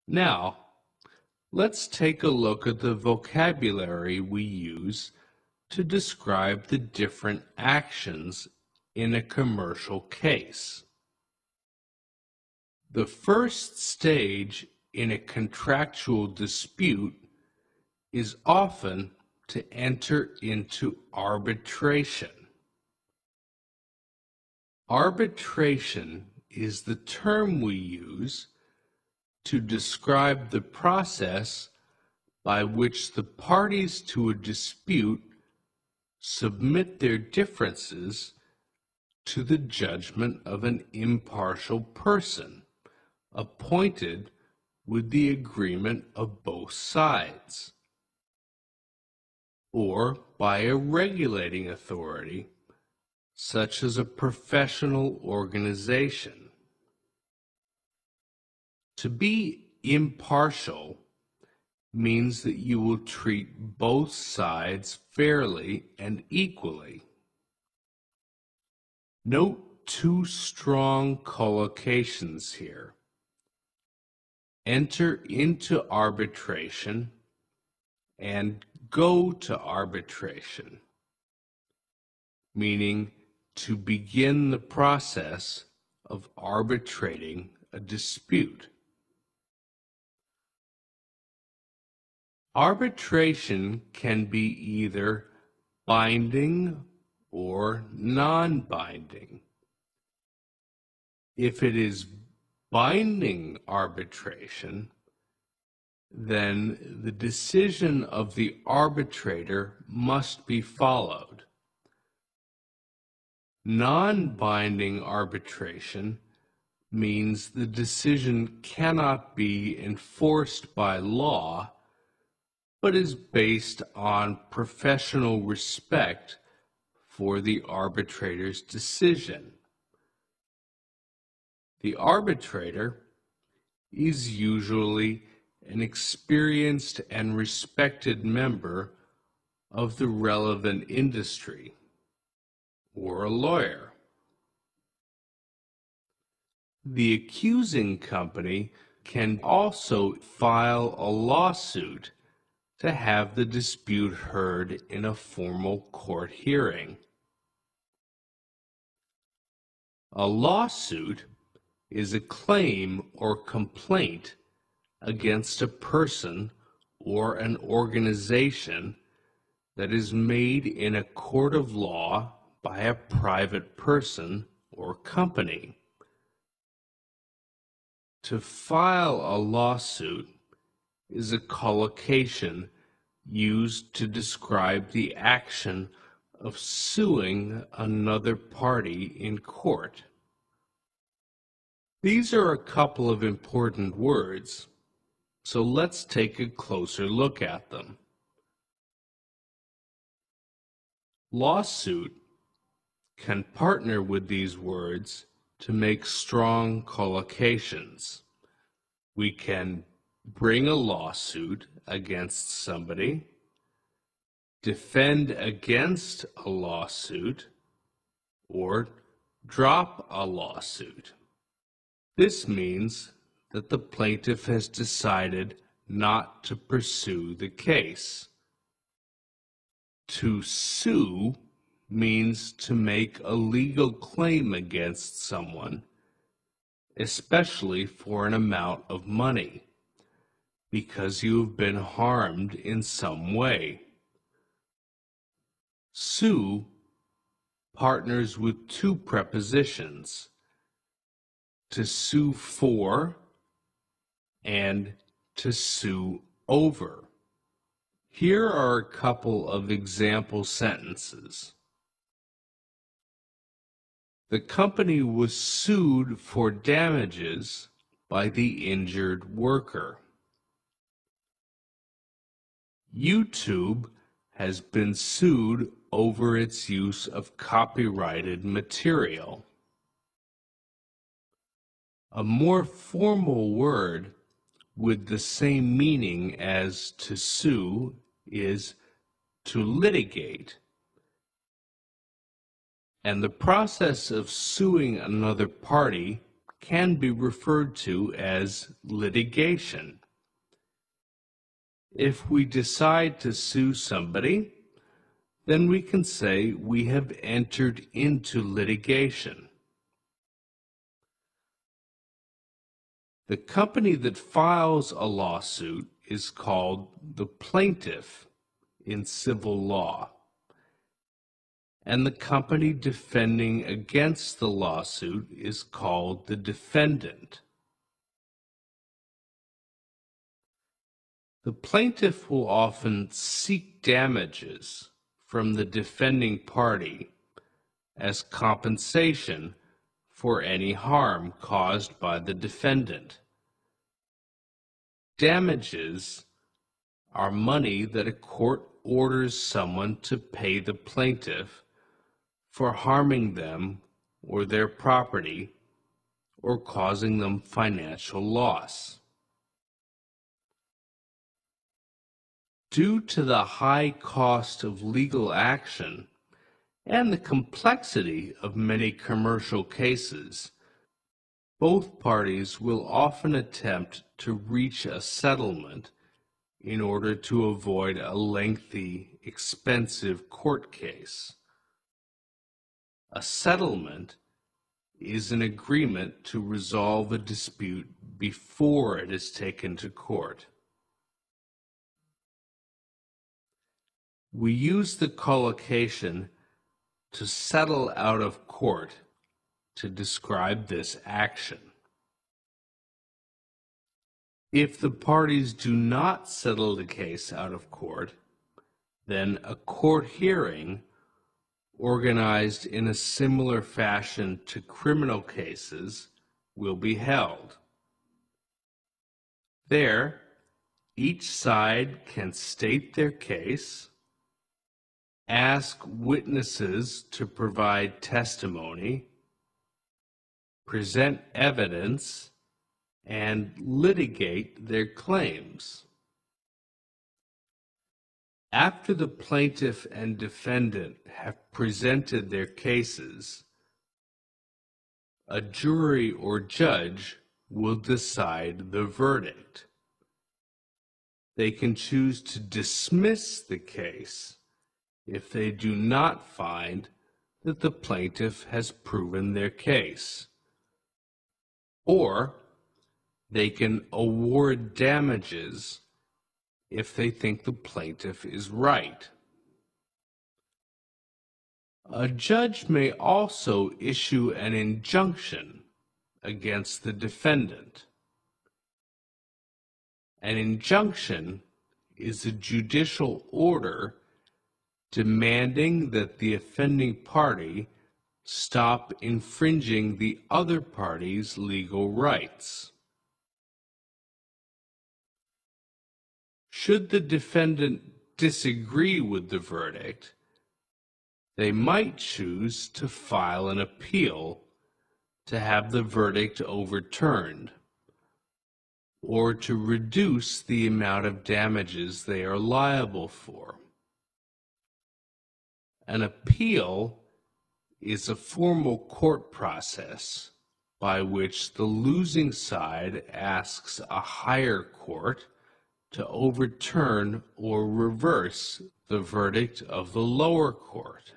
Now, let's take a look at the vocabulary we use to describe the different actions in a commercial case. The first stage in a contractual dispute is often to enter into arbitration. Arbitration is the term we use to describe the process by which the parties to a dispute submit their differences to the judgment of an impartial person appointed with the agreement of both sides, or by a regulating authority such as a professional organization. To be impartial means that you will treat both sides fairly and equally. Note two strong collocations here. Enter into arbitration and go to arbitration, meaning to begin the process of arbitrating a dispute. Arbitration can be either binding or non-binding. If it is binding arbitration, then the decision of the arbitrator must be followed. Non-binding arbitration means the decision cannot be enforced by law, but is based on professional respect for the arbitrator's decision. The arbitrator is usually an experienced and respected member of the relevant industry, or a lawyer. The accusing company can also file a lawsuit to have the dispute heard in a formal court hearing. A lawsuit is a claim or complaint against a person or an organization that is made in a court of law by a private person or company. To file a lawsuit is a collocation used to describe the action of suing another party in court. These are a couple of important words, so let's take a closer look at them. Lawsuit can partner with these words to make strong collocations. We can bring a lawsuit against somebody, defend against a lawsuit, or drop a lawsuit. This means that the plaintiff has decided not to pursue the case. To sue means to make a legal claim against someone, especially for an amount of money, because you have been harmed in some way. Sue partners with two prepositions, to sue for and to sue over. Here are a couple of example sentences. The company was sued for damages by the injured worker. YouTube has been sued over its use of copyrighted material. A more formal word with the same meaning as to sue is to litigate. And the process of suing another party can be referred to as litigation. If we decide to sue somebody, then we can say we have entered into litigation. The company that files a lawsuit is called the plaintiff in civil law, and the company defending against the lawsuit is called the defendant. The plaintiff will often seek damages from the defending party as compensation for any harm caused by the defendant. Damages are money that a court orders someone to pay the plaintiff for harming them or their property or causing them financial loss. Due to the high cost of legal action and the complexity of many commercial cases, both parties will often attempt to reach a settlement in order to avoid a lengthy, expensive court case. A settlement is an agreement to resolve a dispute before it is taken to court. We use the collocation to settle out of court to describe this action. If the parties do not settle the case out of court, then a court hearing, organized in a similar fashion to criminal cases, will be held. There, each side can state their case, ask witnesses to provide testimony, present evidence, and litigate their claims. After the plaintiff and defendant have presented their cases, a jury or judge will decide the verdict. They can choose to dismiss the case if they do not find that the plaintiff has proven their case, or they can award damages if they think the plaintiff is right. A judge may also issue an injunction against the defendant. An injunction is a judicial order demanding that the offending party stop infringing the other party's legal rights. Should the defendant disagree with the verdict, they might choose to file an appeal to have the verdict overturned, or to reduce the amount of damages they are liable for. An appeal is a formal court process by which the losing side asks a higher court to overturn or reverse the verdict of the lower court.